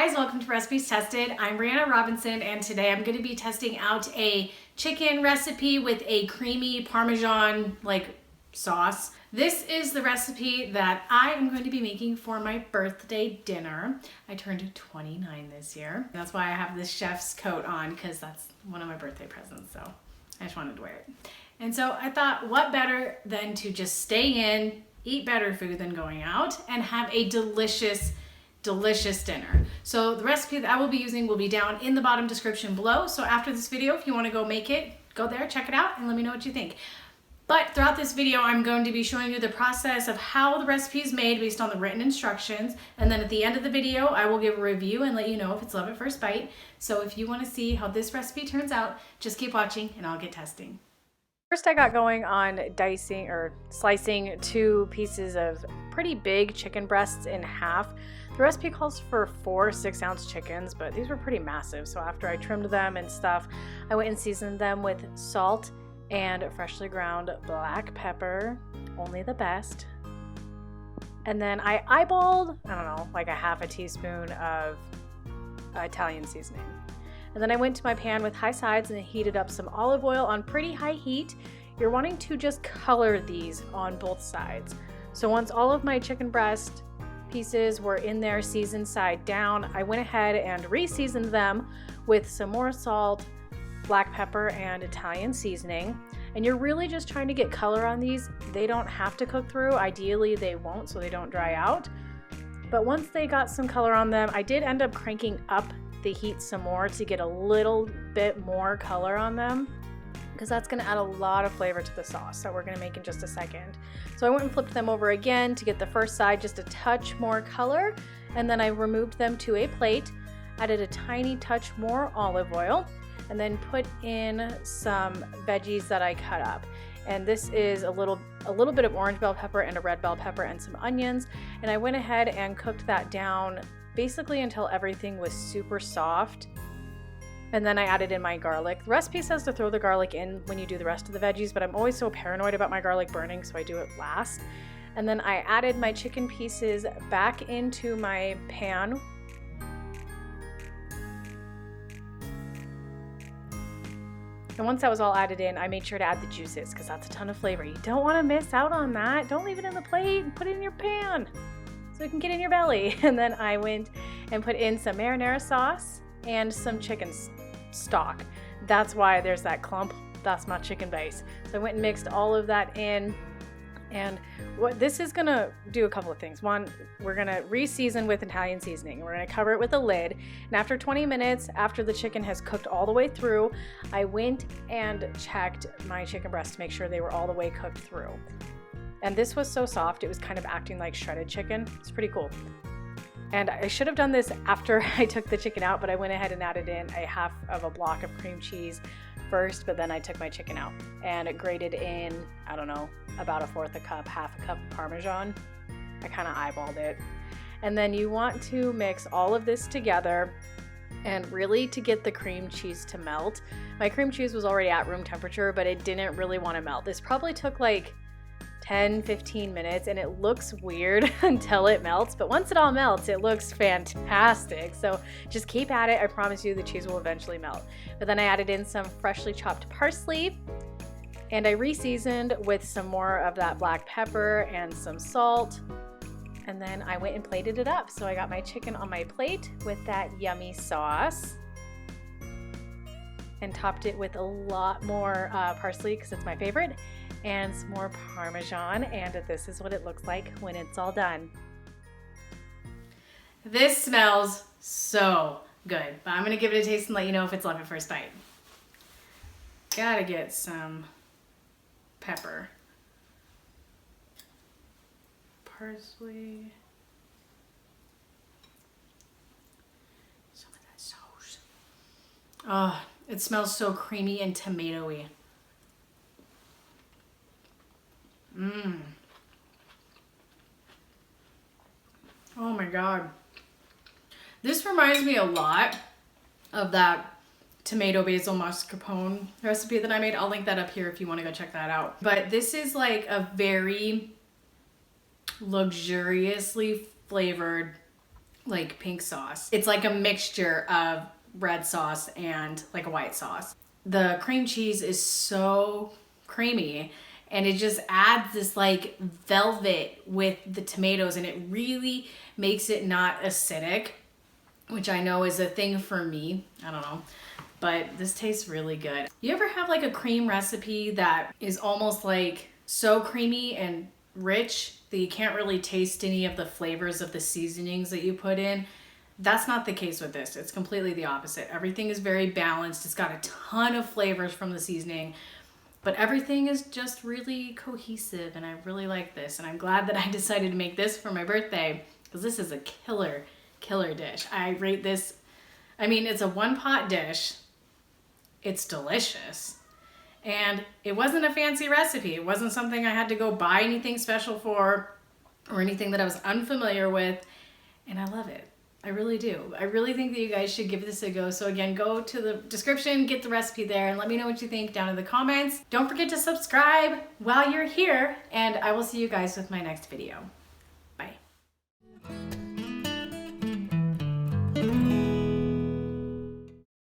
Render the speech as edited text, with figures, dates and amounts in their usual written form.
guys, welcome to Recipes Tested. I'm Brianna Robinson, and today I'm going to be testing out a chicken recipe with a creamy Parmesan sauce. This is the recipe that I am going to be making for my birthday dinner. I turned 29 this year. That's why I have this chef's coat on, because that's one of my birthday presents, so I just wanted to wear it. And so I thought, what better than to just stay in, eat better food than going out, and have a delicious dinner. So the recipe that I will be using will be down in the bottom description below. So after this video, if you want to go make it, go there, check it out, and let me know what you think. But throughout this video, I'm going to be showing you the process of how the recipe is made based on the written instructions. And then at the end of the video, I will give a review and let you know if it's love at first bite. So if you want to see how this recipe turns out, just keep watching and I'll get testing. First, I got going on slicing 2 pieces of pretty big chicken breasts in half. The recipe calls for 4 6-ounce chickens, but these were pretty massive. So after I trimmed them and stuff, I went and seasoned them with salt and freshly ground black pepper, only the best. And then I eyeballed, I don't know, like a half a teaspoon of Italian seasoning. And then I went to my pan with high sides and heated up some olive oil on pretty high heat. You're wanting to just color these on both sides. So once all of my chicken breast pieces were in there seasoned side down, I went ahead and re-seasoned them with some more salt, black pepper, and Italian seasoning. And you're really just trying to get color on these. They don't have to cook through. Ideally, they won't, so they don't dry out. But once they got some color on them, I did end up cranking up the heat some more to get a little bit more color on them, because that's going to add a lot of flavor to the sauce that we're going to make in just a second. So I went and flipped them over again to get the first side just a touch more color, and then I removed them to a plate, added a tiny touch more olive oil, and then put in some veggies that I cut up. And this is a little bit of orange bell pepper and a red bell pepper and some onions, and I went ahead and cooked that down basically until everything was super soft. And then I added in my garlic. The recipe says to throw the garlic in when you do the rest of the veggies, but I'm always so paranoid about my garlic burning, so I do it last. And then I added my chicken pieces back into my pan. And once that was all added in, I made sure to add the juices, because that's a ton of flavor. You don't want to miss out on that. Don't leave it in the plate, put it in your pan so it can get in your belly. And then I went and put in some marinara sauce and some chicken stock. That's why there's that clump. That's my chicken base. So I went and mixed all of that in. And what this is gonna do a couple of things. One, we're gonna re-season with Italian seasoning. We're gonna cover it with a lid. And after 20 minutes, after the chicken has cooked all the way through, I went and checked my chicken breast to make sure they were all the way cooked through. And this was so soft, it was kind of acting like shredded chicken. It's pretty cool. And I should have done this after I took the chicken out, but I went ahead and added in a half of a block of cream cheese first, but then I took my chicken out and it grated in, I don't know, about 1/4 cup, half a cup of Parmesan. I kind of eyeballed it. And then you want to mix all of this together and really to get the cream cheese to melt. My cream cheese was already at room temperature, but it didn't really want to melt. This probably took like 10-15 minutes, and it looks weird until it melts, but once it all melts, it looks fantastic. So just keep at it. I promise you the cheese will eventually melt. But then I added in some freshly chopped parsley, and I re-seasoned with some more of that black pepper and some salt. And then I went and plated it up. So I got my chicken on my plate with that yummy sauce and topped it with a lot more parsley, because it's my favorite, and some more Parmesan, and this is what it looks like when it's all done. This smells so good, but I'm gonna give it a taste and let you know if it's love at first bite. Gotta get some pepper. Parsley. Some of that sauce. Oh, it smells so creamy and tomatoey. Oh my God. This reminds me a lot of that tomato basil mascarpone recipe that I made. I'll link that up here if you want to go check that out. But this is like a very luxuriously flavored like pink sauce. It's like a mixture of red sauce and like a white sauce. The cream cheese is so creamy and it just adds this like velvet with the tomatoes, and it really makes it not acidic, which I know is a thing for me. I don't know, but this tastes really good. You ever have like a cream recipe that is almost like so creamy and rich that you can't really taste any of the flavors of the seasonings that you put in? That's not the case with this. It's completely the opposite. Everything is very balanced. It's got a ton of flavors from the seasoning, but everything is just really cohesive, and I really like this. And I'm glad that I decided to make this for my birthday, because this is a killer dish. I rate this, I mean, it's a one-pot dish. It's delicious. And it wasn't a fancy recipe. It wasn't something I had to go buy anything special for or anything that I was unfamiliar with. And I love it. I really do. I really think that you guys should give this a go. So again, go to the description, get the recipe there, and let me know what you think down in the comments. Don't forget to subscribe while you're here, and I will see you guys with my next video.